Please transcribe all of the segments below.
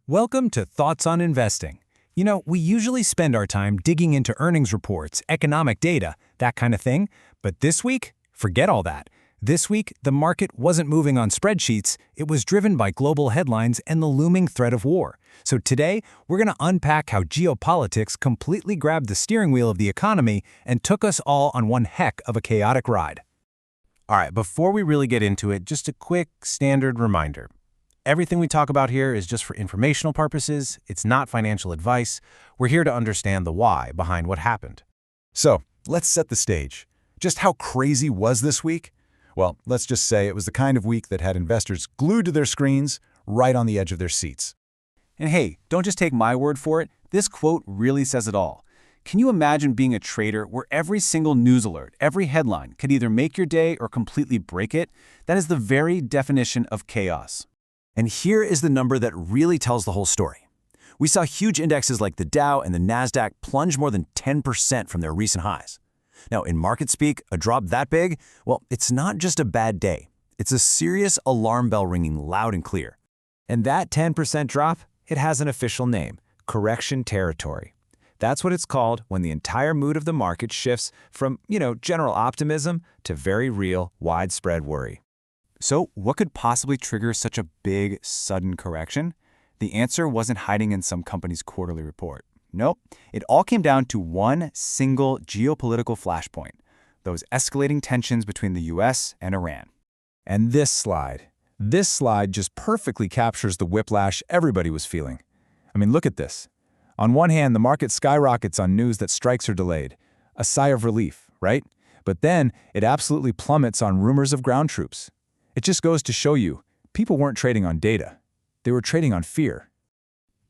Welcome to Thoughts on Investing. We usually spend our time digging into earnings reports, economic data, that kind of thing. But this week, forget all that. This week, the market wasn't moving on spreadsheets. It was driven by global headlines and the looming threat of war. So today, we're going to unpack how geopolitics completely grabbed the steering wheel of the economy and took us all on one heck of a chaotic ride. All right, before we really get into it, just a quick standard reminder. Everything we talk about here is just for informational purposes. It's not financial advice. We're here to understand the why behind what happened. So, let's set the stage. Just how crazy was this week? Well, let's just say it was the kind of week that had investors glued to their screens, right on the edge of their seats. And hey, don't just take my word for it. This quote really says it all. Can you imagine being a trader where every single news alert, every headline could either make your day or completely break it? That is the very definition of chaos. And here is the number that really tells the whole story. We saw huge indexes like the Dow and the NASDAQ plunge more than 10% from their recent highs. Now, in market speak, a drop that big, well, it's not just a bad day. It's a serious alarm bell ringing loud and clear. And that 10% drop, it has an official name, correction territory. That's what it's called when the entire mood of the market shifts from, general optimism to very real, widespread worry. So what could possibly trigger such a big, sudden correction? The answer wasn't hiding in some company's quarterly report. Nope, it all came down to one single geopolitical flashpoint, those escalating tensions between the US and Iran. And this slide just perfectly captures the whiplash everybody was feeling. I mean, look at this. On one hand, the market skyrockets on news that strikes are delayed. A sigh of relief, right? But then it absolutely plummets on rumors of ground troops. It just goes to show you, people weren't trading on data. They were trading on fear.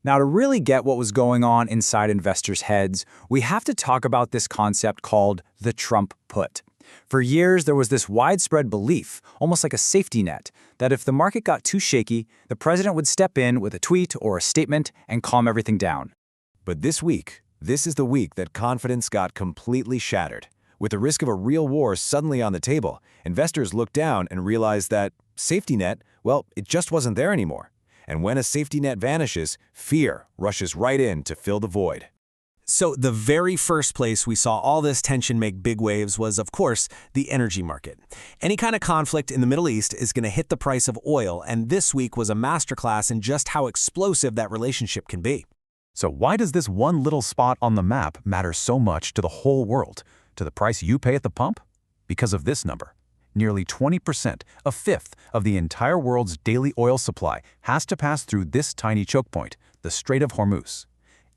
Now, to really get what was going on inside investors' heads, we have to talk about this concept called the Trump put. For years, there was this widespread belief, almost like a safety net, that if the market got too shaky, the president would step in with a tweet or a statement and calm everything down. But this is the week that confidence got completely shattered. With the risk of a real war suddenly on the table, investors looked down and realized that safety net, well, it just wasn't there anymore. And when a safety net vanishes, fear rushes right in to fill the void. So the very first place we saw all this tension make big waves was, of course, the energy market. Any kind of conflict in the Middle East is going to hit the price of oil, and this week was a masterclass in just how explosive that relationship can be. So why does this one little spot on the map matter so much to the whole world? To the price you pay at the pump? Because of this number. Nearly 20%, a fifth of the entire world's daily oil supply has to pass through this tiny choke point, the Strait of Hormuz.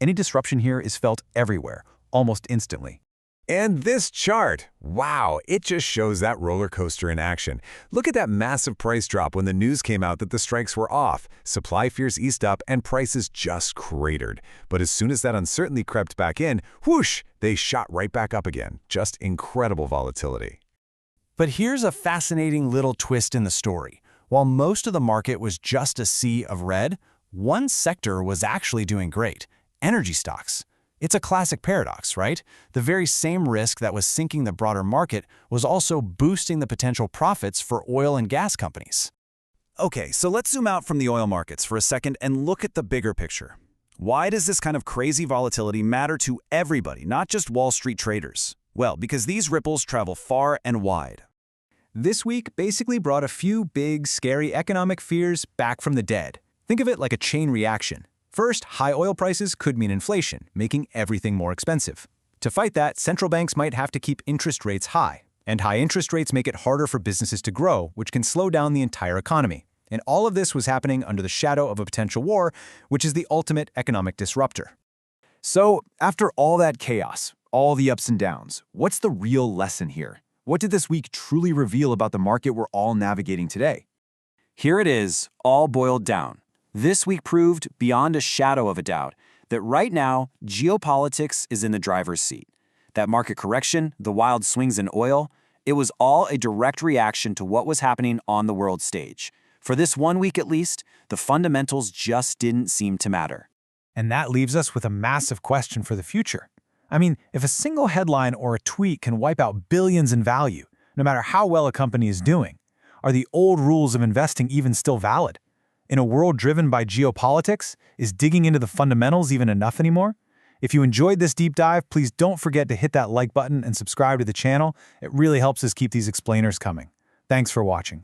Any disruption here is felt everywhere, almost instantly. And this chart, wow, it just shows that roller coaster in action. Look at that massive price drop when the news came out that the strikes were off. Supply fears eased up and prices just cratered. But as soon as that uncertainty crept back in, whoosh, they shot right back up again. Just incredible volatility. But here's a fascinating little twist in the story. While most of the market was just a sea of red, one sector was actually doing great: energy stocks. It's a classic paradox, right? The very same risk that was sinking the broader market was also boosting the potential profits for oil and gas companies. Okay, so let's zoom out from the oil markets for a second and look at the bigger picture. Why does this kind of crazy volatility matter to everybody, not just Wall Street traders? Well, because these ripples travel far and wide. This week basically brought a few big, scary economic fears back from the dead. Think of it like a chain reaction. First, high oil prices could mean inflation, making everything more expensive. To fight that, central banks might have to keep interest rates high. And high interest rates make it harder for businesses to grow, which can slow down the entire economy. And all of this was happening under the shadow of a potential war, which is the ultimate economic disruptor. So, after all that chaos, all the ups and downs, what's the real lesson here? What did this week truly reveal about the market we're all navigating today? Here it is, all boiled down. This week proved, beyond a shadow of a doubt, that right now, geopolitics is in the driver's seat. That market correction, the wild swings in oil, it was all a direct reaction to what was happening on the world stage. For this 1 week at least, the fundamentals just didn't seem to matter. And that leaves us with a massive question for the future. I mean, if a single headline or a tweet can wipe out billions in value, no matter how well a company is doing, are the old rules of investing even still valid? In a world driven by geopolitics, is digging into the fundamentals even enough anymore? If you enjoyed this deep dive, please don't forget to hit that like button and subscribe to the channel. It really helps us keep these explainers coming. Thanks for watching.